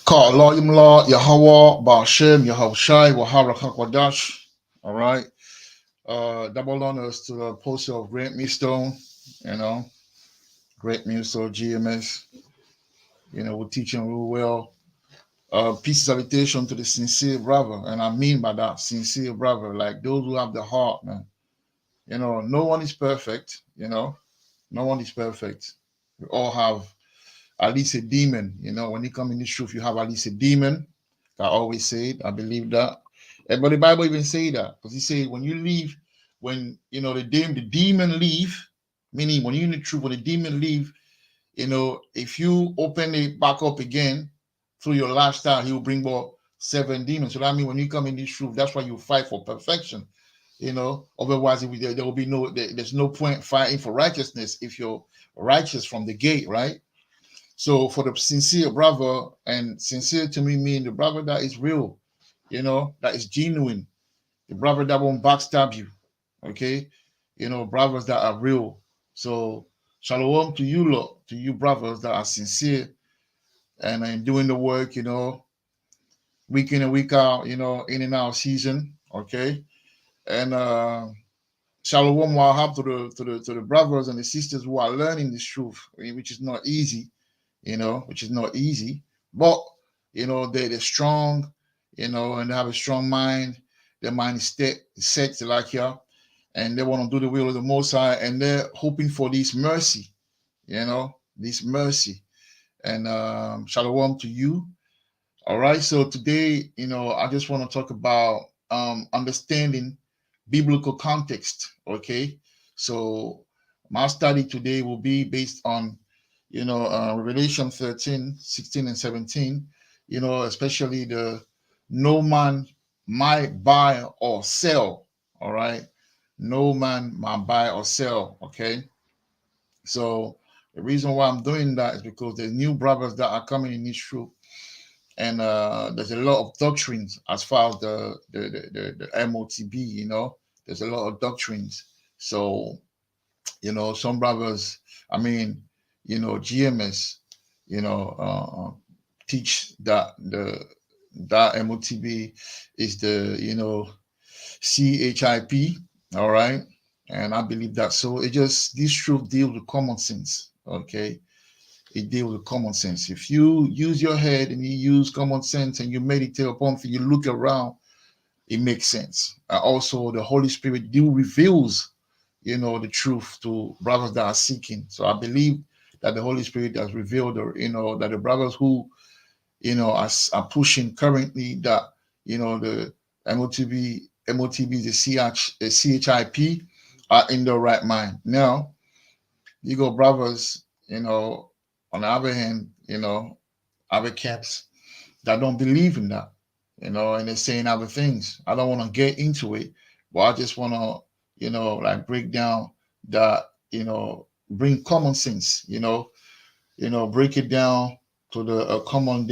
Call Allah Imla, Yahweh, Ba'ashem, Yahushai, Wahara Hakwadash. All right. Double honors to the apostle of Great Millstone, you know, Great Millstone, GMS, we're teaching real well. Peace salutation to the sincere brother. And I mean by that, sincere brother, like those who have the heart, man. No one is perfect, no one is perfect. We all have at least a demon, when you come in this truth, you have at least a demon. I always say it. I believe that. But the Bible even say that because he said when you leave, when the demon leave, meaning when you're in the truth, when the demon leave, if you open it back up again through your lifestyle, he will bring about 7 demons. So that means when you come in this truth, that's why you fight for perfection. Otherwise there will be there's no point fighting for righteousness if you're righteous from the gate, right? So for the sincere brother, and sincere to me mean the brother that is real, that is genuine, the brother that won't backstab you, okay? Brothers that are real. So shalom to you lot, to you brothers that are sincere and doing the work, week in and week out, in and out season, okay? And shalom wahab to the brothers and the sisters who are learning this truth, which is not easy, which is not easy, but they're strong, and they have a strong mind. Their mind is set like here, and they want to do the will of the Most High, and they're hoping for this mercy, this mercy. And shalom to you. All right. So today, I just want to talk about understanding biblical context. Okay. So my study today will be based on Revelation 13, 16, and 17, especially the no man might buy or sell. All right. No man might buy or sell. Okay. So the reason why I'm doing that is because there's new brothers that are coming in this truth. And there's a lot of doctrines as far as the MOTB, there's a lot of doctrines. So, some brothers, I mean, GMS, teach that that MOTB is the CHIP, all right, and I believe that. So this truth deals with common sense, okay. It deals with common sense. If you use your head and you use common sense and you meditate upon things, you look around, it makes sense. Also, the Holy Spirit reveals the truth to brothers that are seeking. So I believe that the Holy Spirit has revealed, that the brothers who, are pushing currently that, the MOTB, the CHIP are in the right mind. Now, you go brothers, on the other hand, other camps that don't believe in that, and they're saying other things. I don't want to get into it, but I just want to, like break down that, bring common sense, break it down to the common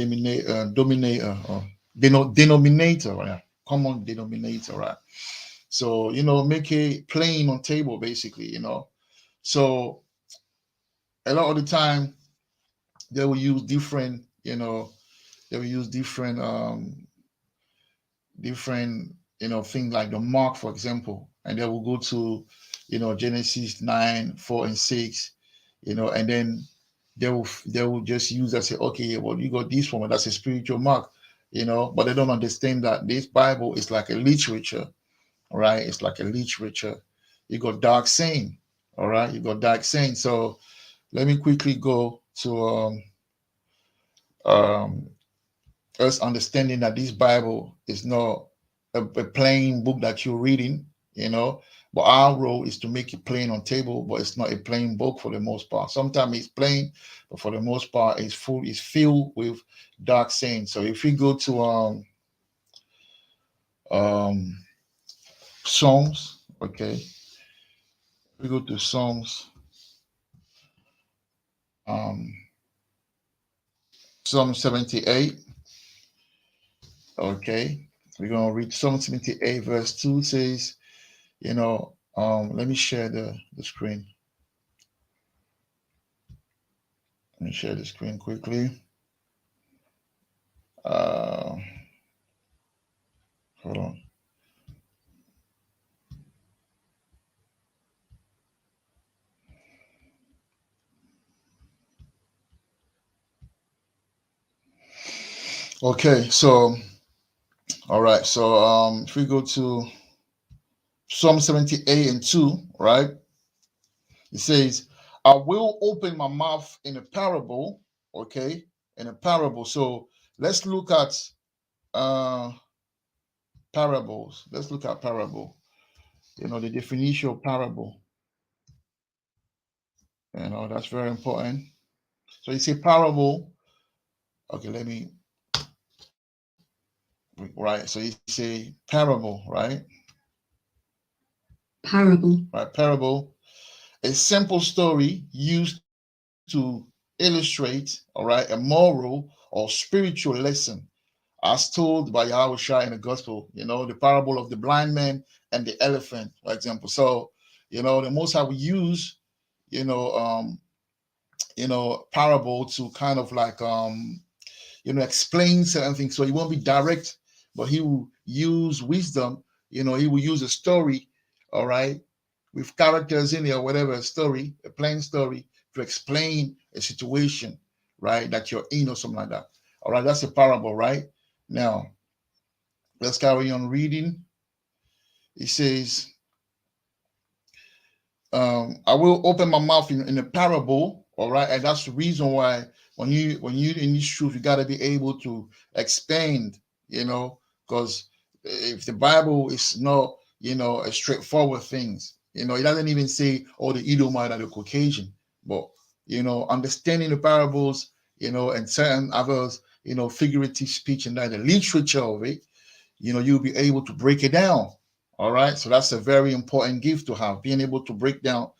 denominator, right? Common denominator, right? So, make it plain on table, basically, So a lot of the time they will use different, they will use different things like the mark, for example, and they will go to Genesis 9, 4, and 6, and then they will just use that, say, okay, well, you got this one, that's a spiritual mark, but they don't understand that this Bible is like a literature, right? It's like a literature. You got dark saying, all right, you got dark saying. So let me quickly go to um us understanding that this Bible is not a plain book that you're reading, but our role is to make it plain on table, but it's not a plain book for the most part. Sometimes it's plain, but for the most part, it's filled with dark sayings. So if we go to um Psalms, okay, we go to Psalms, um Psalm 78, okay. We're gonna read Psalm 78, verse 2 says, let me share the screen. Let me share the screen quickly. Uh, hold on. Okay, so all right, so if we go to Psalm 78 and 2, right? It says, I will open my mouth in a parable, okay? In a parable. So let's look at uh parables. Let's look at parable. The definition of parable. That's very important. So you say parable. Okay, let me right. So you say parable, right? Parable. Right, parable. A simple story used to illustrate, all right, a moral or spiritual lesson as told by Yahushua in the gospel, the parable of the blind man and the elephant, for example. So, the most High will use, you know, um, parable to kind of like explain certain things. So he won't be direct, but he will use wisdom. He will use a story, all right, with characters in there, whatever, a story, a plain story to explain a situation, right, that you're in or something like that. All right, that's a parable, right? Now, let's carry on reading. It says, I will open my mouth in a parable, all right, and that's the reason why when you in this truth, you got to be able to expand, because if the Bible is not, a straightforward things, it doesn't even say, oh, the Edomite or the Caucasian, but understanding the parables, and certain others, figurative speech and that the literature of it, you'll be able to break it down. All right. So that's a very important gift to have, being able to break down,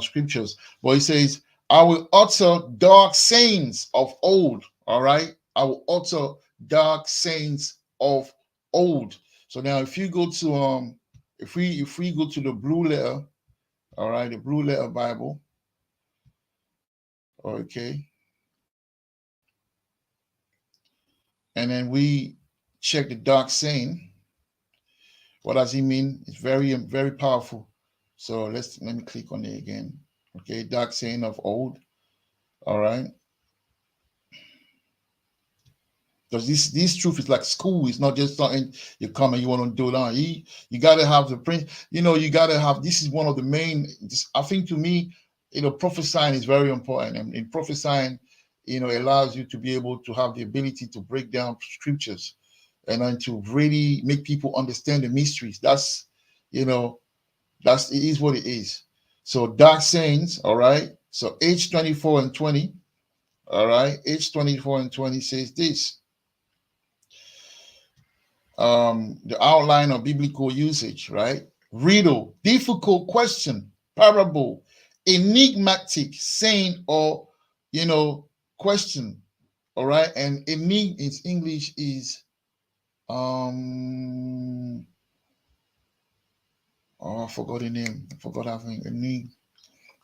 scriptures. But he says, I will utter dark sayings of old. All right. I will utter dark sayings of old. So now if you go to if we go to the blue letter, all right, the blue letter Bible, okay, and then we check the dark saying. What does he mean? It's very, very powerful. So let me click on it again. Okay, dark saying of old. All right. Because this truth is like school. It's not just something you come and you want to do it on. You gotta have the print, you gotta have this is one of the main I think to me, prophesying is very important. And in prophesying, allows you to be able to have the ability to break down scriptures and then to really make people understand the mysteries. You know, it is what it is. So dark sayings, all right. So H24 and 20, all right. H24 and 20 says this. The outline of biblical usage, right? Riddle, difficult question, parable, enigmatic saying or question. All right. And enigma in English is I forgot the name. I forgot having enigma.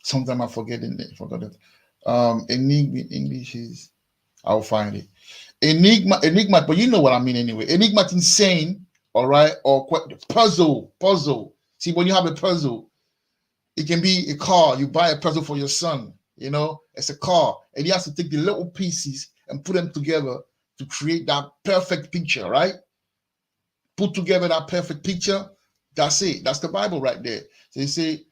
Sometimes I forget the name. Forgot it. Enigma in English is I'll find it. Enigma, but you know what I mean anyway. Enigma insane, all right, or puzzle. See, when you have a puzzle, it can be a car. You buy a puzzle for your son, it's a car, and he has to take the little pieces and put them together to create that perfect picture, right? Put together that perfect picture. That's it. That's the Bible right there. So you say,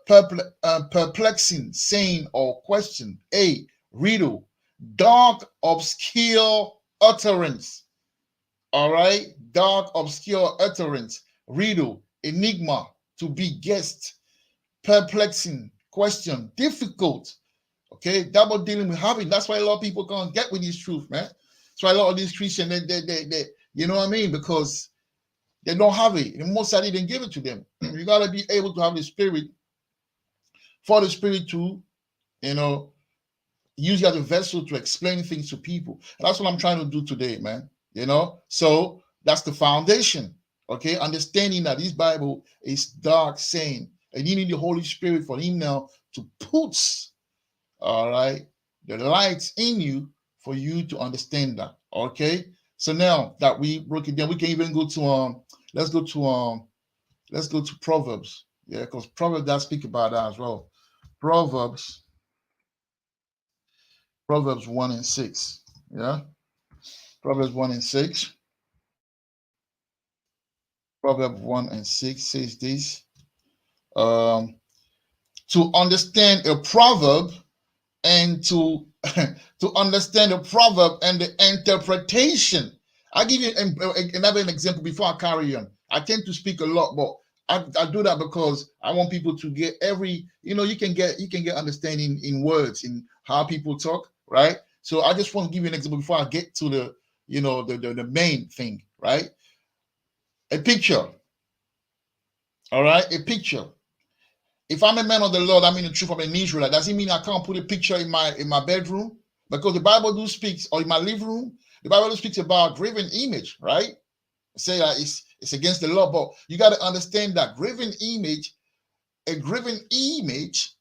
perplexing, saying, or question. A, riddle, dark, obscure utterance. All right, dark, obscure utterance. Riddle, enigma, to be guessed. Perplexing, question, difficult. Okay, double dealing with habit. That's why a lot of people can't get with this truth, man. That's why a lot of these Christians, they you know what I mean? Because they don't have it. The Most High didn't give it to them. You got to be able to have the spirit for the spirit to, you know, use you as a vessel to explain things to people. And that's what I'm trying to do today, man. So that's the foundation. Okay, understanding that this Bible is dark saying, and you need the Holy Spirit for Him now to put, all right, the light in you for you to understand that. Okay. So now that we broke it down, we can even go to let's go to Proverbs. Yeah, because Proverbs does speak about that as well. Proverbs 1 and 6. Yeah. Proverbs 1 and 6. Proverbs 1 and 6 says this. To understand a proverb and to to understand the proverb and the interpretation. I'll give you another example before I carry on. I tend to speak a lot, but I do that because I want people to get every, you can get understanding in words, in how people talk, right? So I just want to give you an example before I get to the, the main thing, right? A picture, all right? A picture. If I'm a man of the Lord, I'm in the truth, I'm an Israelite. Does it mean I can't put a picture in my bedroom? Because the Bible do speaks, or in my living room, the Bible do speaks about graven image, right? Say that it's against the law, but you got to understand that a graven image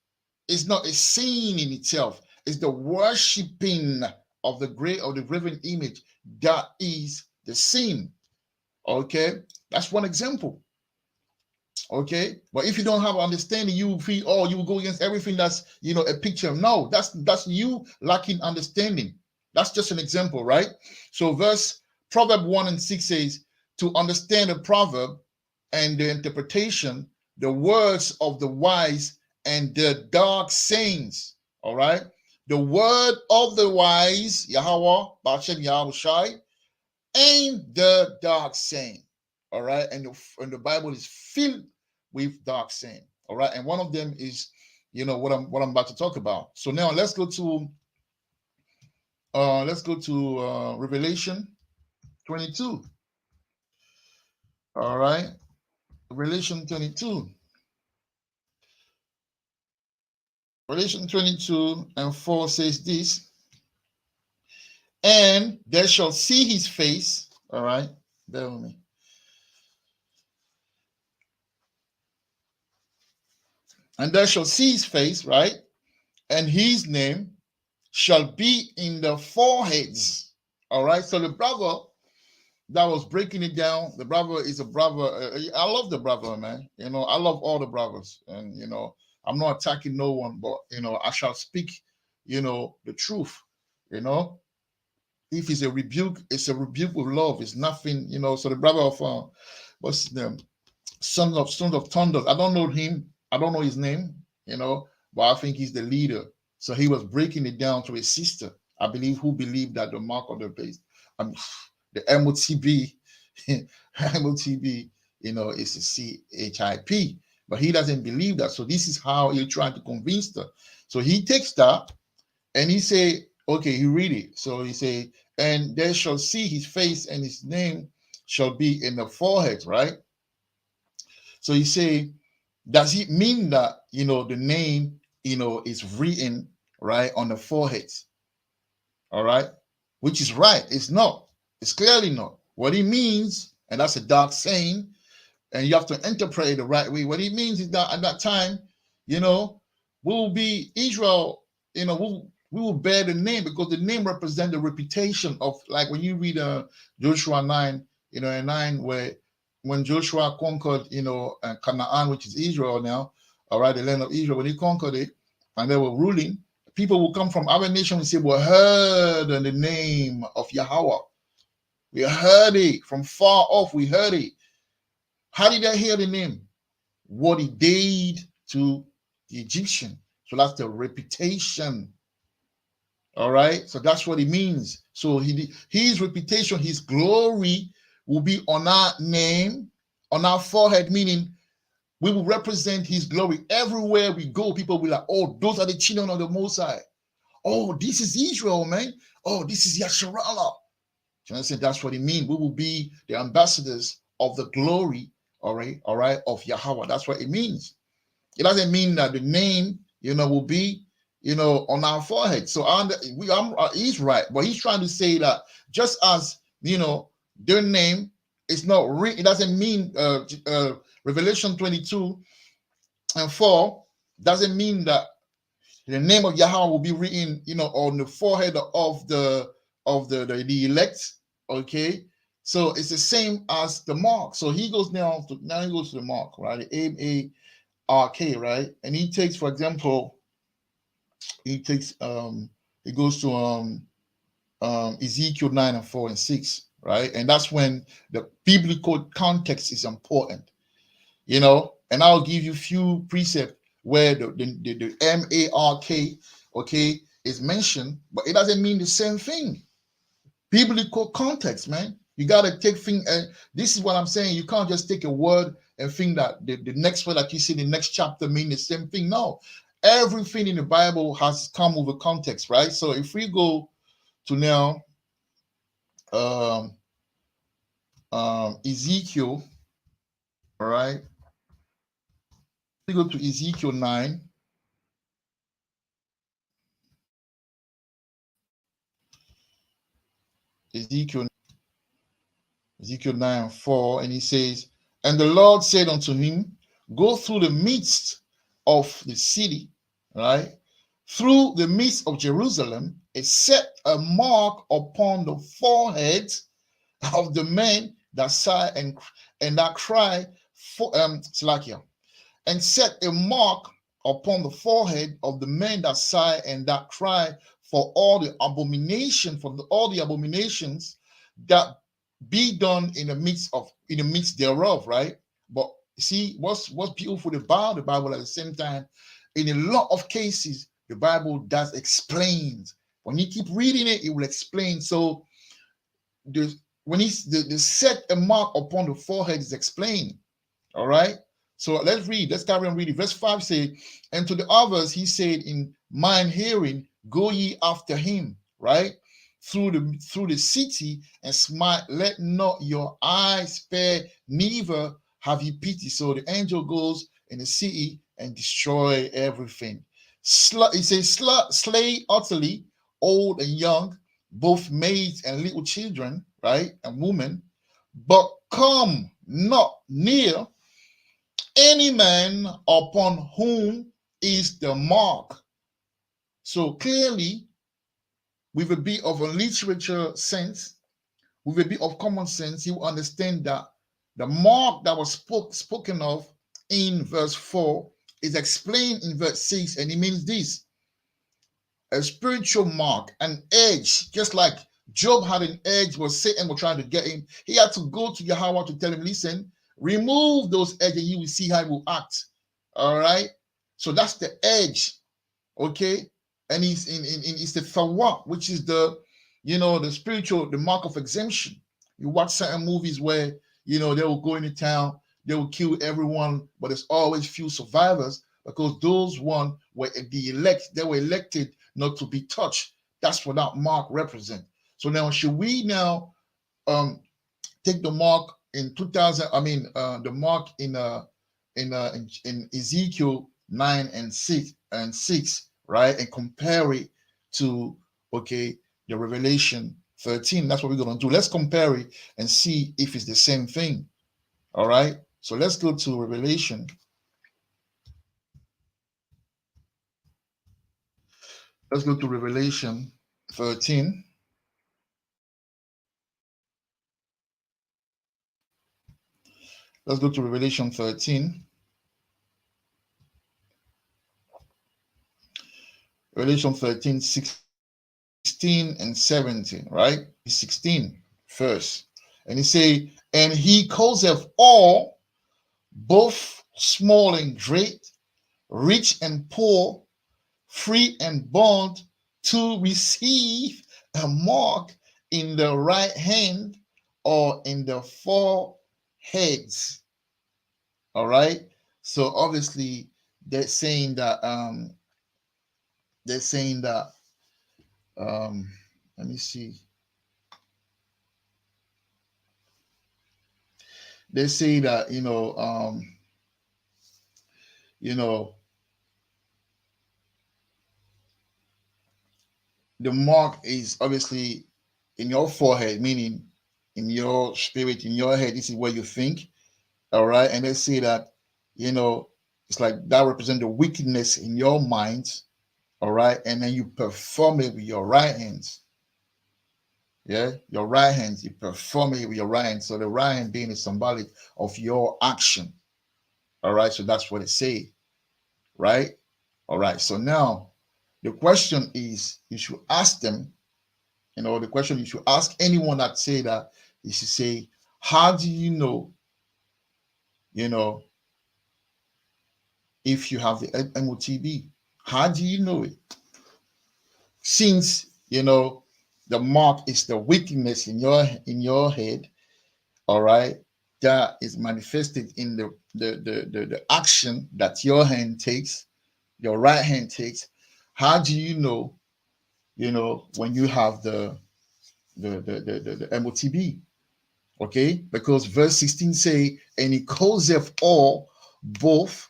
is not a sin in itself. It's the worshiping of the graven image that is the sin. Okay, that's one example. Okay, but if you don't have understanding, you feel, oh, you will go against everything that's a picture. No, that's you lacking understanding. That's just an example, right? So Proverb 1 and 6 says, to understand a proverb and the interpretation, the words of the wise and the dark sayings. All right, the word of the wise, Yahweh, Ba'ashem Yahushai, and the dark saying. All right, and the Bible is filled with dark saying. All right, and one of them is, what I'm about to talk about. So now let's go to Revelation 22. All right, Revelation 22. Revelation 22 and 4 says this, and they shall see his face. All right, bear with me. And they shall see his face, right? And his name shall be in the foreheads. All right. So the brother that was breaking it down, the brother is a brother. I love the brother, man. I love all the brothers, and I'm not attacking no one, but I shall speak, the truth. If it's a rebuke with love. It's nothing, So the brother of what's his name? Sons of Thunder. I don't know him. I don't know his name, but I think he's the leader. So he was breaking it down to his sister, I believe, who believed that the mark of the beast, the MOTB, MOTB, is a CHIP, but he doesn't believe that. So this is how he's trying to convince her. So he takes that and he say, okay, he read it. So he say, and they shall see his face and his name shall be in the forehead, right? So he say, does it mean that the name is written right on the forehead? All right, which is right. It's not. It's clearly not. What it means, and that's a dark saying, and you have to interpret it the right way. What it means is that at that time, we will be Israel. We will bear the name, because the name represents the reputation of, like when you read Joshua 9, and 9, where when Joshua conquered, Canaan, which is Israel now, all right, the land of Israel, when he conquered it and they were ruling, people will come from other nations and say, we heard the name of Yahweh. We heard it from far off. We heard it. How did they hear the name? What he did to the Egyptian. So that's the reputation. All right. So that's what it means. So his reputation, his glory will be on our name, on our forehead, meaning we will represent his glory everywhere we go. People will be like, oh, those are the children of the Most High. Oh, this is Israel, man. Oh, this is Yasharallah. You understand? That's what it means. We will be the ambassadors of the glory, all right, of Yahweh. That's what it means. It doesn't mean that the name, will be, on our forehead. So he's right, but he's trying to say that just as, their name is not written, it doesn't mean Revelation 22 and 4 doesn't mean that the name of Yahweh will be written, on the forehead of the of the elect. Okay, so it's the same as the mark. So he goes now he goes to the mark, right? The MARK, right? And he takes, for example, he takes he goes to Ezekiel 9 and 4 and 6, right? And that's when the biblical context is important, you know. And I'll give you a few precepts where the MARK, okay, is mentioned, but it doesn't mean the same thing. Biblical context, man. You got to take things, and this is what I'm saying. You can't just take a word and think that the next word that you see in the next chapter mean the same thing. No, everything in the Bible has come with a context, right? So if we go to now um, Ezekiel, all right, we go to Ezekiel 9. Ezekiel, Ezekiel 9 and 4, and he says, and the Lord said unto him, go through the midst of the city, right? Through the midst of Jerusalem, and set a mark upon the forehead of the men that sigh and that cry for Slakia, and set a mark upon the forehead of the men that sigh and that cry for all the all the abominations that be done in the midst thereof, right? But see, what's beautiful about the Bible at the same time, in a lot of cases, the Bible does explain. When you keep reading it, it will explain. So the when he's the set a mark upon the forehead is explained. All right. So let's read. Let's carry on reading. Verse 5 says, and to the others he said, in mine hearing, go ye after him, right? Through the city and smite, let not your eyes spare, neither have ye pity. So the angel goes in the city and destroy everything. He says, slay utterly, old and young, both maids and little children, right? And women, but come not near any man upon whom is the mark. So clearly, with a bit of a literature sense, with a bit of common sense, you understand that the mark that was spoken of in verse 4 is explained in verse 6, and it means this: a spiritual mark, an edge, just like Job had an edge where Satan was trying to get him. He had to go to Yahweh to tell him, listen, remove those edges and you will see how he will act. All right. So that's the edge. Okay. And he's it's the thawat, which is the spiritual, the mark of exemption. You watch certain movies where, they will go into town, they will kill everyone, but there's always few survivors because those one were the elect, they were elected not to be touched. That's what that mark represents. So now, should we now take the mark in 2000? I mean, the mark in Ezekiel 9 and 6, right, and compare it to the Revelation 13. That's what we're going to do. Let's compare it and see if it's the same thing. All right. So let's go to Revelation. Let's go to Revelation 13. Let's go to Revelation 13. Revelation 13, 16 and 17, right? 16 first. And he say, and he causeth all, both small and great, rich and poor, free and bond, to receive a mark in the right hand or in the foreheads. All right. So obviously they're saying that let me see. They say that the mark is obviously in your forehead, meaning in your spirit, in your head. This is where you think. All right. And they say that, it's like that represents the wickedness in your mind. All right. And then you perform it with your right hands. Yeah, your right hand, you perform it with your right hand. So the right hand being is symbolic of your action. All right, so that's what it say, right? All right, so now the question is, you should ask them, the question you should ask anyone that say that, you should say, how do you know, you know, if you have the MOTB? How do you know it? Since, the mark is the weakness in your head, all right, that is manifested in the action that your hand takes, your right hand takes. How do you know, when you have the MOTB? Okay, because verse 16 say, and he causeth all, both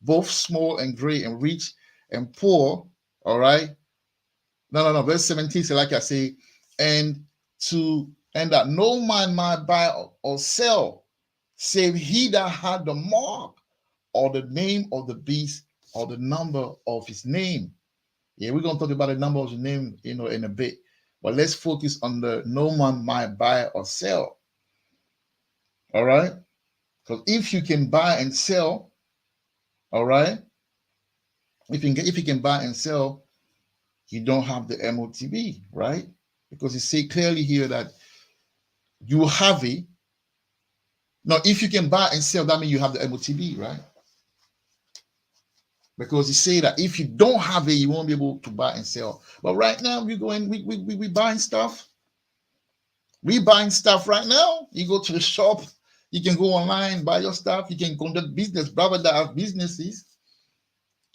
both small and great and rich and poor. All right. No. Verse 17 say, like I say, and that no man might buy or sell, save he that had the mark or the name of the beast or the number of his name. Yeah, we're gonna talk about the number of his name, in a bit. But let's focus on the no man might buy or sell. All right. Because if you can buy and sell, all right, if you can buy and sell, you don't have the MOTB, right? Because it say clearly here that you have it. Now, if you can buy and sell, that means you have the MOTB, right? Because it say that if you don't have it, you won't be able to buy and sell. But right now, we going, we buying stuff. We buying stuff right now. You go to the shop, you can go online, buy your stuff. You can conduct business, brother that have businesses.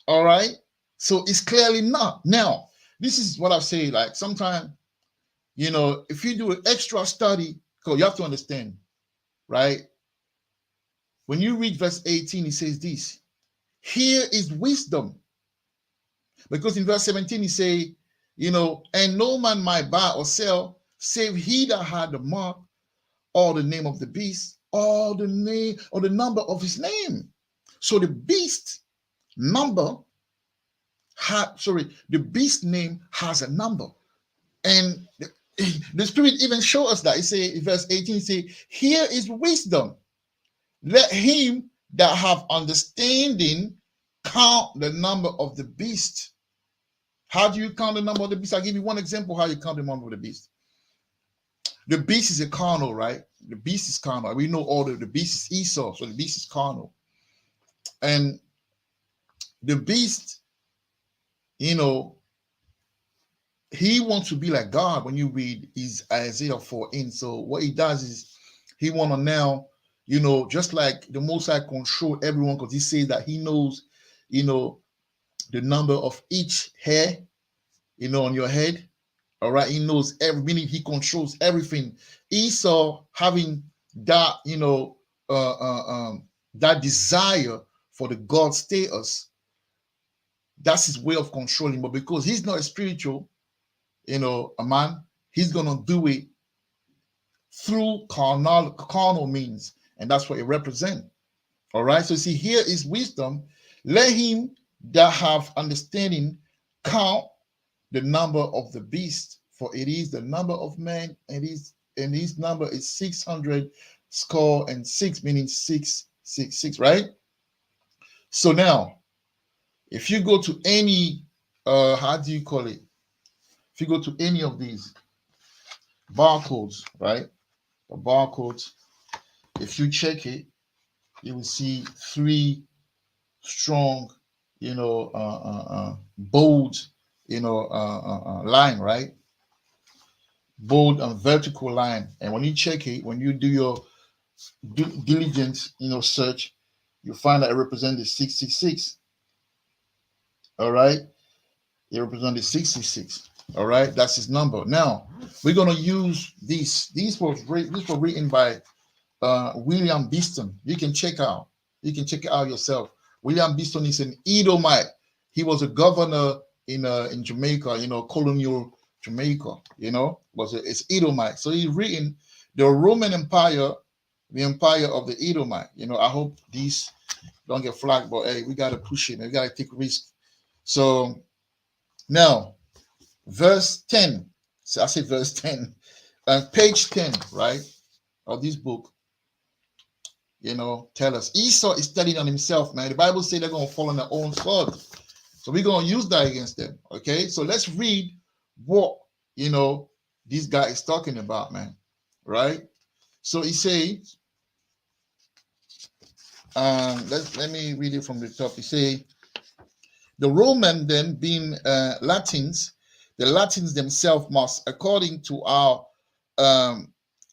All right. So it's clearly not. Now, this is what I say. Like sometimes, if you do an extra study, because you have to understand, right? When you read verse 18, it says this: here is wisdom. Because in verse 17, he say, and no man might buy or sell, save he that had the mark, or the name of the beast, or the name or the number of his name. So the beast number the beast name has a number. And the spirit even show us that. He say in verse 18, he say, here is wisdom. Let him that have understanding count the number of the beast. How do you count the number of the beast? I'll give you one example how you count the number of the beast. The beast is a carnal, right? The beast is carnal. We know all the beast is Esau, so the beast is carnal. And the beast, he wants to be like God. When you read is Isaiah 4 so what he does is he want to now, just like the Most High control everyone, because he says that he knows, the number of each hair, on your head. All right, he knows meaning he controls everything. Esau having that, that desire for the God status, that's his way of controlling. But because he's not a spiritual, a man, he's gonna do it through carnal means, and that's what it represents. All right. So see, here is wisdom. Let him that have understanding count the number of the beast, for it is the number of men, and his number is 600 score and six, meaning 666, right? So now, if you go to any, how do you call it? If you go to any of these barcodes, right? The barcodes, if you check it, you will see three strong, bold, line, right? Bold and vertical line. And when you check it, when you do your diligence, search, you find that it represents the 666. All right, it represents the 66. All right, that's his number. Now we're gonna use these. These were written by William Beeston. You can check it out yourself. William Beeston is an Edomite. He was a governor in Jamaica, colonial Jamaica, it's Edomite. So he's written the Roman Empire, the empire of the Edomite. I hope these don't get flagged, but hey, we gotta push it. We gotta take risk. So now, verse 10. So I say verse 10. And page 10, right, of this book, tell us. Esau is telling on himself, man. The Bible says they're going to fall on their own sword. So we're going to use that against them. Okay. So let's read what, this guy is talking about, man. Right. So he says, let me read it from the top. He say, the Roman then being Latins, the Latins themselves must, according to our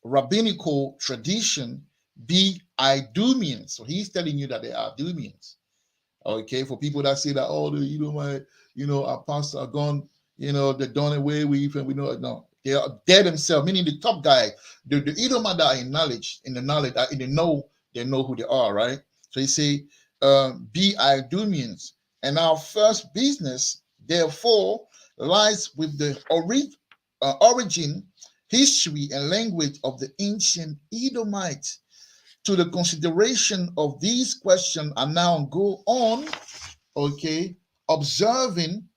rabbinical tradition, be Idumeans. So he's telling you that they are Idumeans. Okay, for people that say that, oh, our pastors are gone, they're done away with, and we know, no, they're themselves, meaning the top guy, the Edomite that are in knowledge, in the know, they know who they are, right? So he say, be Idumeans. And our first business, therefore, lies with the origin, history, and language of the ancient Edomites. To the consideration of these questions, I now go on, okay, observing,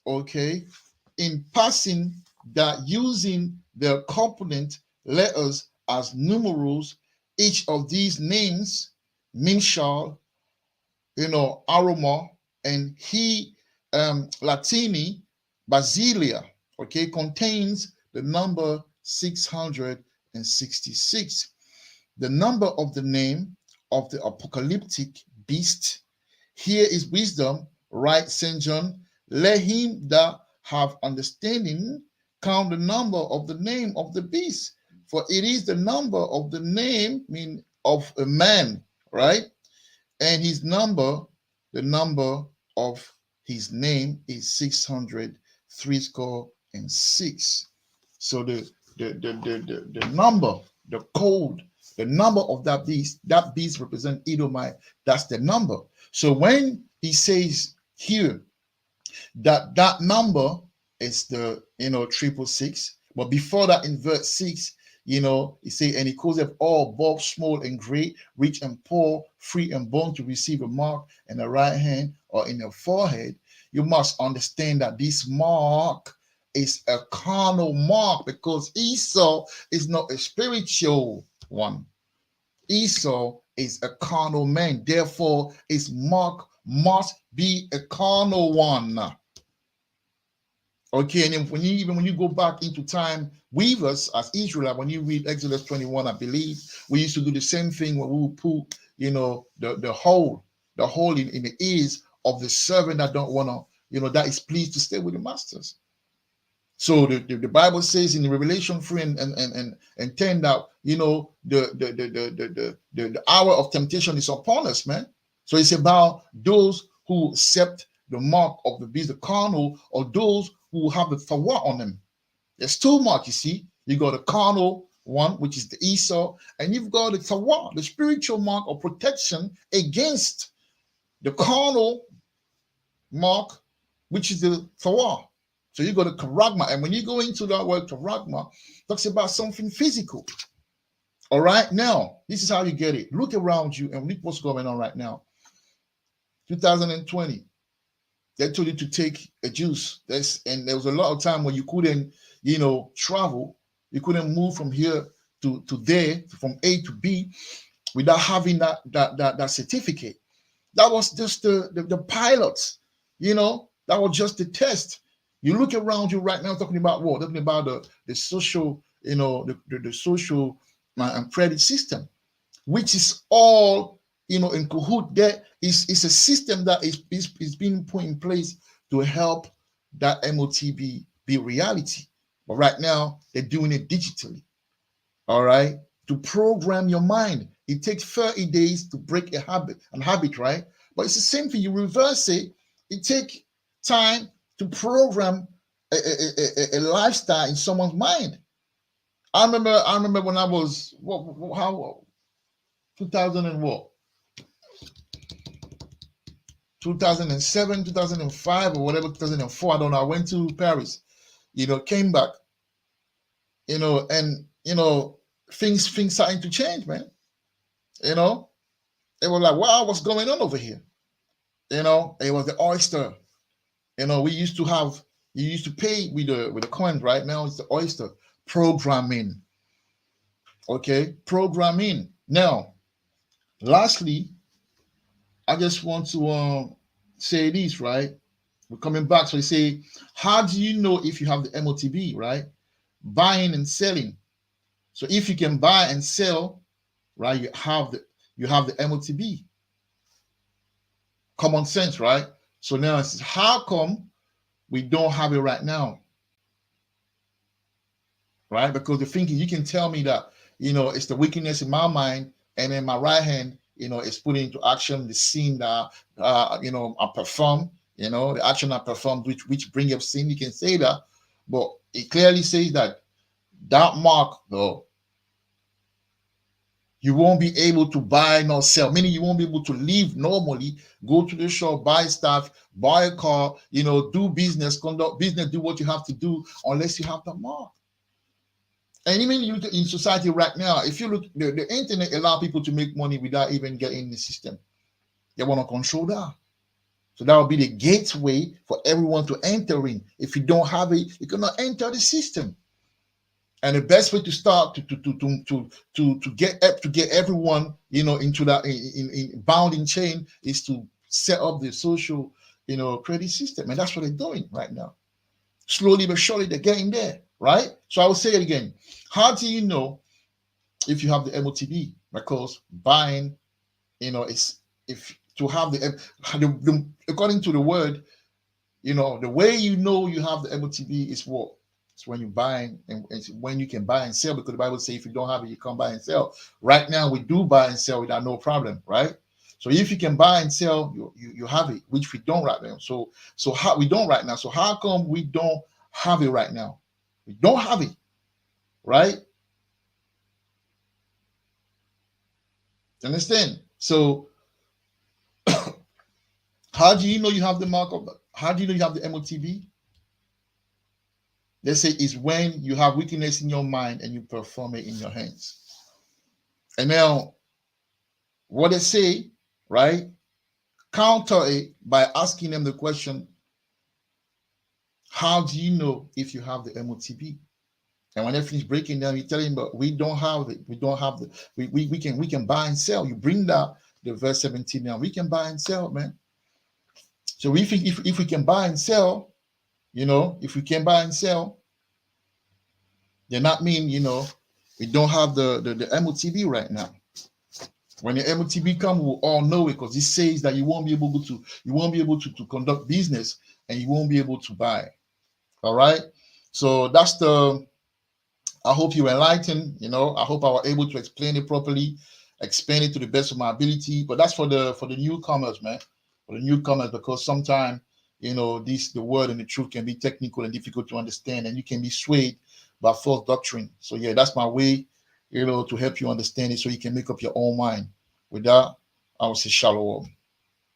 okay, in passing that using the component letters as numerals, each of these names, Minshal, Aroma, and Latini, Basilia, okay, contains the number 666. The number of the name of the apocalyptic beast. Here is wisdom, right, St. John. Let him that have understanding count the number of the name of the beast, for it is the number of the name, of a man, right? And his number, the number of his name is 666. So the number, the code, the number of that beast represents Edomite. That's the number. So when he says here that number is the 666, but before that in verse 6, he say, and he calls it all, both small and great, rich and poor, free and bond to receive a mark in the right hand or in the forehead. You must understand that this mark is a carnal mark, because Esau is not a spiritual one. Esau is a carnal man. Therefore, his mark must be a carnal one. Okay, and then when you go back into time, weavers as Israelite, when you read Exodus 21, I believe, we used to do the same thing when we would put, the hole in the ears of the servant that don't want to, that is pleased to stay with the masters. So the Bible says in Revelation 3 and 10 that the hour of temptation is upon us, man. So it's about those who accept the mark of the beast, the carnal, or those who have the thawa on them. There's two marks, you see. You got the carnal one, which is the Esau, and you've got the thawa, the spiritual mark of protection against the carnal mark, which is the thawa. So you got the charagma, and when you go into that word charagma, talks about something physical. All right, now this is how you get it. Look around you and look what's going on right now. 2020, they told you to take a juice. And there was a lot of time when you couldn't, travel. You couldn't move from here to there, from A to B, without having that certificate. That was just the pilots, that was just the test. You look around you right now, talking about what? Talking about the social, the social and credit system, which is all, in cahoot. There is a system that is being put in place to help that MOTB be reality. But right now, they're doing it digitally. All right? To program your mind. It takes 30 days to break a habit, right? But it's the same thing. You reverse it. It takes time to program a lifestyle in someone's mind. I remember when I was, how 2000 and what? 2007, 2005, or whatever, 2004, I don't know. I went to Paris, came back, and, things starting to change, man. They were like, wow, what's going on over here? It was the oyster. We used to have, You used to pay with the coins. Right now it's the oyster. Programming. Okay, programming. Now, lastly, I just want to say this, right? We're coming back. So you say, how do you know if you have the MOTB, right? Buying and selling. So if you can buy and sell, right, you have the MOTB. Common sense, right? So now it's how come we don't have it right now, right? Because the thinking, you can tell me that, it's the wickedness in my mind, and then my right hand, is putting into action the sin that, I perform, the action I perform, which bring up sin. You can say that, but it clearly says that mark, though, you won't be able to buy nor sell, meaning you won't be able to live normally, go to the shop, buy stuff, buy a car, do business, conduct business, do what you have to do, unless you have the mark. And even in society right now, if you look, the internet allow people to make money without even getting in the system. They want to control that. So that will be the gateway for everyone to enter in. If you don't have it, you cannot enter the system. And the best way to start to get everyone into that in bounding chain is to set up the social credit system, and that's what they're doing right now. Slowly but surely they're getting there, right? So I will say it again. How do you know if you have the MOTB? Because buying, is if to have according to the word, the way you know you have the MOTB is what? It's when you buy and it's when you can buy and sell, because the Bible says if you don't have it, you can't buy and sell. Right now, we do buy and sell without no problem, right? So if you can buy and sell, you have it, which we don't right now. So how we don't right now. So how come we don't have it right now? We don't have it, right? Understand? So how do you know you have the mark of? How do you know you have the MOTB? They say is when you have wickedness in your mind and you perform it in your hands. And now, what they say, right? Counter it by asking them the question, how do you know if you have the MOTB? And when they finish breaking down, you tell him, but we don't have it. We don't have the we can buy and sell. You bring that the verse 17 now. We can buy and sell, man. So we think if we can buy and sell, if we can buy and sell, then that mean, we don't have the MOTB right now. When the MOTB come, we'll all know it, because it says that you won't be able to conduct business, and you won't be able to buy. All right. So that's I hope you were enlightened. I hope I was able to explain it properly, explain it to the best of my ability. But that's for the newcomers, man. For the newcomers, because sometimes the word and the truth can be technical and difficult to understand, and you can be swayed by false doctrine. So yeah, that's my way, to help you understand it, so you can make up your own mind. With that, I will say shalom.